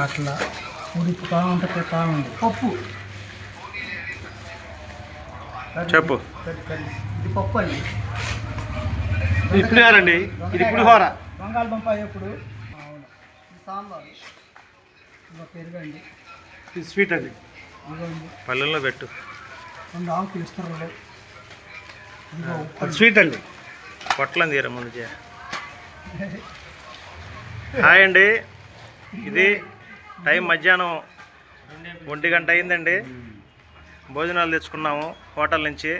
అట్లా ఉడికి ఉంటుంది పప్పు చెప్పు. ఇది పప్పు అండి. ఇది పులిహోరండి. ఇది పులిహోర. బంగాళదుంప ఎప్పుడు అవును. ఇది సాంబారు, ఇంకా పెరుగండి. ఇది స్వీట్ అండి. ఇదిగోండి పల్లెల్లో పెట్టు. 2 ఆకులు ఇస్తారు. స్వీట్ అండి. పొట్లం తీరా ముందు. హాయ్ అండి. ఇది టైం మధ్యాహ్నం 1 గంట అయిందండి. భోజనాలు తెచ్చుకున్నాము హోటల్ నుంచి.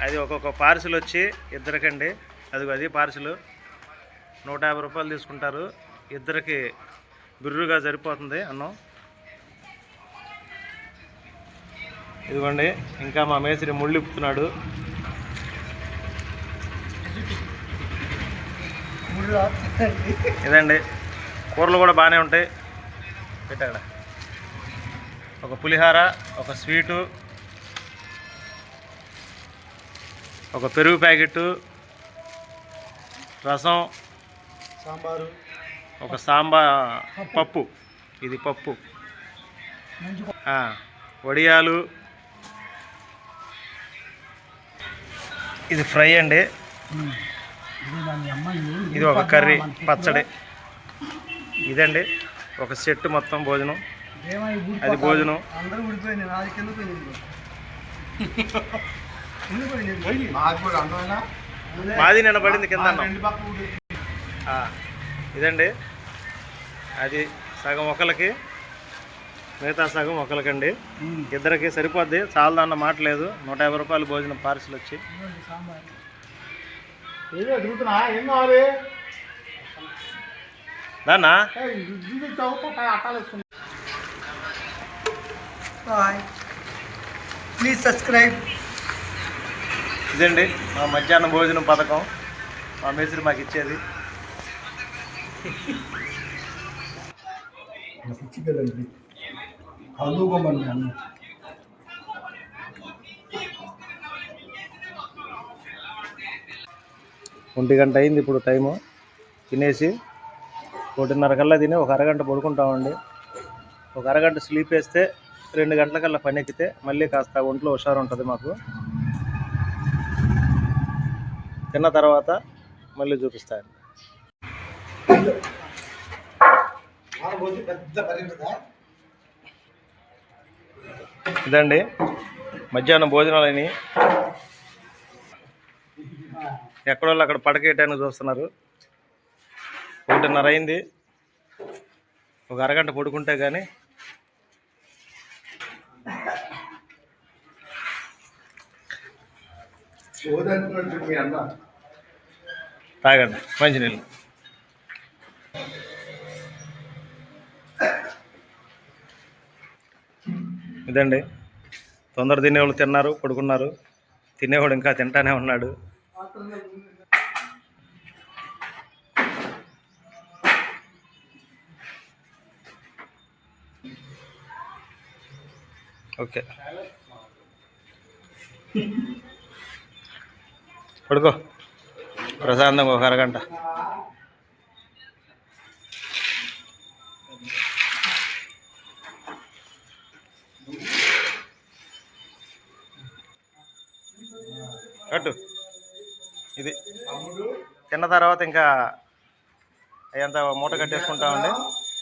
అది ఒక్కొక్క పార్సిల్ వచ్చి ఇద్దరికండి. అది పార్సిల్ 150 రూపాయలు తీసుకుంటారు. ఇద్దరికి బిర్రుగా సరిపోతుంది అన్నం. ఇదిగోండి, ఇంకా మా మేస్త్రి ముళ్ళు ఇప్పుతున్నాడు. ఇదండి, కూరలు కూడా బాగానే ఉంటాయి. పెట్టాడ ఒక పులిహోర, ఒక స్వీటు, ఒక పెరుగు ప్యాకెట్టు, రసం, సాంబారు, ఒక పప్పు. ఇది పప్పు, వడియాలు, ఇది ఫ్రై అండి. ఇది ఒక కర్రీ, పచ్చడి. ఇదండి ఒక సెట్ మొత్తం భోజనం. అది భోజనం. మాది నిన్న పడింది కింద. ఇదండి, అది సగం ఒకరికి, మిగతా సగం ఒకరికండి. ఇద్దరికి సరిపోద్ది, చాలా అన్న మాట లేదు. 150 రూపాయలు భోజనం పార్సిల్ వచ్చి. ఏం కావాలి దాన్నా ప్లీజ్ సబ్స్క్రైబ్. ఇదండి మా మధ్యాహ్నం భోజనం పథకం. మా మేస్త్రి మాకు ఇచ్చేది. ఒంటి గంట అయింది ఇప్పుడు టైము. తినేసి 1:30 కల్లా తిని ఒక అరగంట పడుకుంటామండి. ఒక అరగంట స్లీప్ వేస్తే 2 గంటలకల్లా పని ఎక్కితే మళ్ళీ కాస్త ఒంట్లో హుషారు ఉంటుంది మాకు. తిన్న తర్వాత మళ్ళీ చూపిస్తాను. ఇదండి మధ్యాహ్నం భోజనాలని. ఎక్కడోళ్ళు అక్కడ పడకేయటానికి చూస్తున్నారు. 1:30 అయింది. ఒక అరగంట పడుకుంటే కానీ తాగండి మంచినీళ్ళు. ఇదండి, తొందర తినేవాళ్ళు తిన్నారు, పడుకున్నారు. తినేవాడు ఇంకా తింటానే ఉన్నాడు. ఓకే, పడుకో ప్రశాంతంగా ఒక అరగంట. కట్టు. ఇది తిన్న తర్వాత ఇంకా అయ్యంత మూట కట్టేసుకుంటామండి.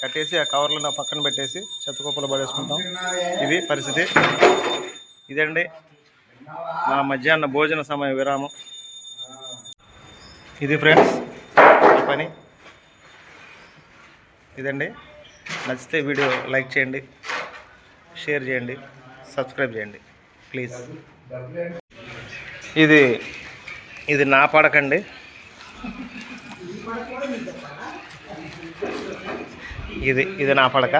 కట్టేసి ఆ కవర్లను పక్కన పెట్టేసి చెత్త కుప్పలు పడేసుకుంటాం. ఇది పరిస్థితి. ఇదండి మా మధ్యాహ్న భోజన సమయ విరామం. ఇది ఫ్రెండ్స్ ఈ పని. ఇదండి, నచ్చితే వీడియో లైక్ చేయండి, షేర్ చేయండి, సబ్స్క్రైబ్ చేయండి ప్లీజ్. ఇది నా పడకండి. ఇది నా పడక.